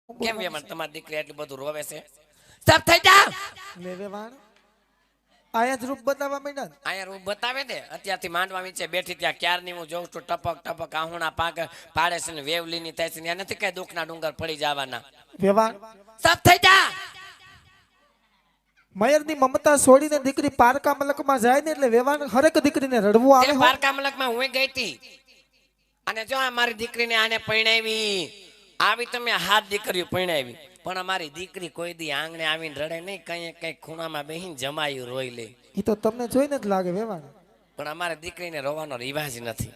કેમ વેવાણ તમારી દીકરી એટલું બધું રોવે છે? સાફ થઈ જા. લે વેવાણ આયા જ રૂપ બતાવવા માંડ્યા. અહીંયા રૂપ બતાવે દે. અત્યારથી માંડવા નીચે બેઠી ત્યાં ક્યારની હું જોઉં છું ટપક ટપક આહુણા પાક પાડે છે ને વેવલીની થાય છે. ત્યાં નથી કઈ દુઃખના ડુંગર પડી જવાના. વેવાણ સાફ થઈ જા. મયરની મમતા છોડીને દીકરી પારકા મલકમાં જાય ને એટલે વેવાણ હરેક દીકરીને રડવું આવે. પારકા મલકમાં હું ગઈ હતી અને જો મારી દીકરીને આને પરણાવી આવી તમે હાથ દીકરીઓ પરણાવી પણ અમારી દીકરી કોઈ દી આંગણે આવીને રડે નહીં. કઈ કઈ ખૂણામાં બેહીને જમાયું રોઈ લે. એ તો તમને જોઈને જ લાગે વેવાણ. પણ અમારે દીકરીને રોવાનો રિવાજ નથી.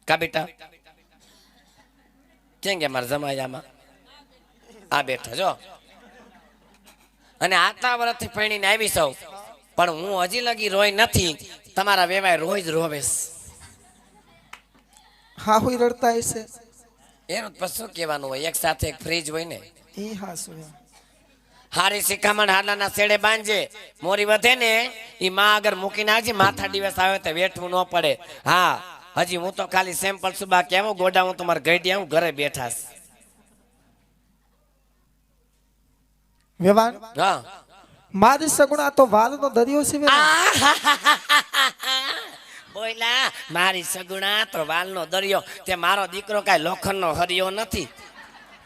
કા બેટા કેમ કે મારા જમાયામાં આ બેઠા જો અને આટલા વર્ષથી પરણીને આવી સૌ પણ હું હજી લગી રોઈ નથી. તમારા વેવાય રોજ રોવેશ. હા હોય રડતા હશે એનું પછી શું કહેવાનું હોય? એક સાથે એક ફ્રીજ હોય ને. એ હા શું હારી શિખામણ હાલાના છેડે બાંધજે. મોરી વધે ને એ માં આગળ મૂકીને આવજે. માથા દિવસ આવે તો વેઠવું ન પડે. હા હજી હું તો ખાલી સેમ્પલ સુબા કેવું ગોડા હું તમારે ગઈ આવું ઘરે બેઠા. વેવાણ હા મારી સગુણા તો વાલનો દરિયો છે વેવાણ. બોયલા મારી સગુણા તો વાલનો દરિયો. તે મારો દીકરો કાંઈ લોખંડનો હરિયો નથી.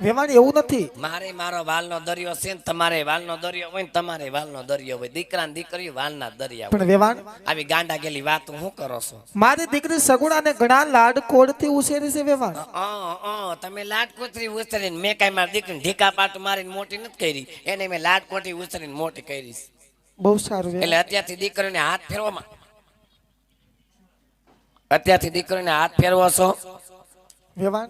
વેવાણ એવું નથી. મારે મારો વાલનો દરિયો છે ને તમારે વાલનો દરિયો હોય ને તમારે વાલનો દરિયો હોય. દીકરા ને દીકરી વાલના દરિયા પણ વેવાણ આવી ગાંડા ગેલી વાત હું કરો છો? મારી દીકરી સગુણાને ઘણા લાડકોડથી ઉછેરી છે વેવાણ. તમે લાડકોટરી ઉછરીને મેં કઈ મારી દીકરીને ઢીકા પાટ મારીને મોટી નથી કરી. એને મેં લાડકોટી ઉછરીને મોટી કરી. બહુ સારું. એટલે અત્યારથી દીકરીને હાથ ફેરવામાં અત્યારથી દીકરીને હાથ ફેરવો છો વેવાણ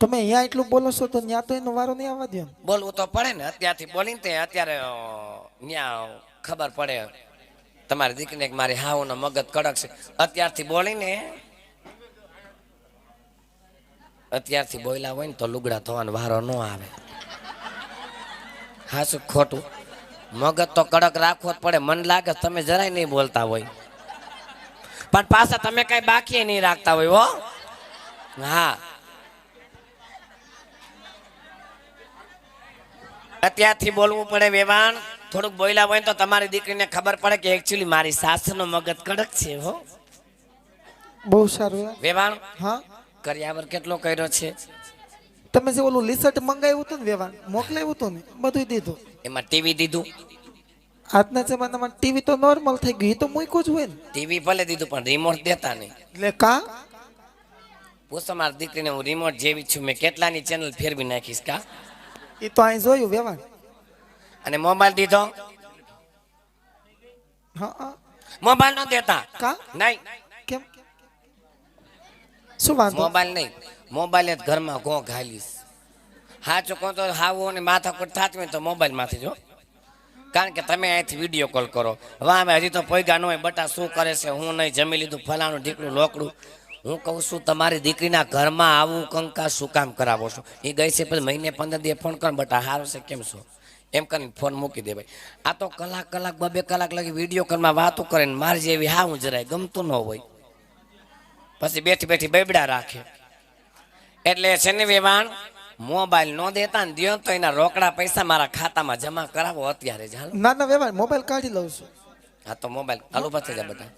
તમે અહીંયા એટલું બોલો છો તો ત્યાં તો એનો વારો નહીં આવવા દો. બોલવું તો પડે ને. અત્યારથી બોલીને તે અત્યારે ત્યાં ખબર પડે તમારી દીકરીને કે મારી હાવનો મગજ કડક છે. અત્યારથી બોલીને અત્યારથી બોલ્યા હોય ને તો લુગડા ધોવાનો વારો ન આવે. હા શું ખોટું? મગજ તો કડક રાખવો જ પડે. મન લાગે તમે જરાય નહીં બોલતા હોય પણ પાછા તમે કઈ બાકી નહીં રાખતા હોય હો. હા અત્યારથી બોલવું પડે વેવાણ. થોડુંક બોલ્યા હોય તો તમારી દીકરીને ખબર પડે કે એકચ્યુઅલી મારી સાસનો મગજ કડક છે હો. બહુ સારું વેવાણ. હા કર્યાવર કેટલો કર્યો છે? તમે જે ઓલું લિસટ મંગાવ્યું હતું ને વેવાણ મોકલાવ્યું હતું ને બધું દીધું. એમાં ટીવી દીધું. આજના જમાનામાં ટીવી તો નોર્મલ થઈ ગયું. એ તો મૂક્યું જ હોય ને. ટીવી ભલે દીધું પણ રિમોટ દેતા નહીં. એટલે કા પૂછો મારી દીકરીને હું રિમોટ જેવી છું. મેં કેટલાની ચેનલ ફેરવી નાખીશ કા? એ તો અહીં જોયું વેવાણ. અને મોબાઈલ દીધો? હા મોબાઈલ ન દેતા કા નહીં. કેમ શું વાંધો? મોબાઈલ નહીં. મોબાઈલ જ ઘરમાં ગો ઘાલીશ. સાચું કહો તો હાવું ને માથાકૂટ થતી હોય તો મોબાઈલમાંથી જો. કારણ કે તમે અહીંથી વિડીયો કોલ કરો. વાહ અમે હજી તો પૈગા ન હોય. બટા શું કરે છે હું નહીં જમી લીધું ફલાણું ઢીકડું લોકડું. હું કહું છું તમારી દીકરીના ઘરમાં આવું કંકાસ શું કામ કરાવો છો? એ ગઈ છે પછી મહિને 15 દિવસ ફોન કરો બટા સારું છે કેમ છો એમ કરીને ફોન મૂકી દે. ભાઈ આ તો કલાક કલાક 2-2 કલાક લગી વિડીયો કોલમાં વાતો કરે ને મારી જેવી હા હું જરાય ગમતું ન હોય. પછી બેઠી બેઠી બેબડા રાખે. એટલે છે ને વેવાણ મોબાઈલ ન દેતા ને દો તો એના રોકડા પૈસા મારા ખાતામાં જમા કરાવો અત્યારે જ. ના ના વેવાણ મોબાઈલ કાઢી લઉં છું. હા તો મોબાઈલ ચાલુ પછી જા બધા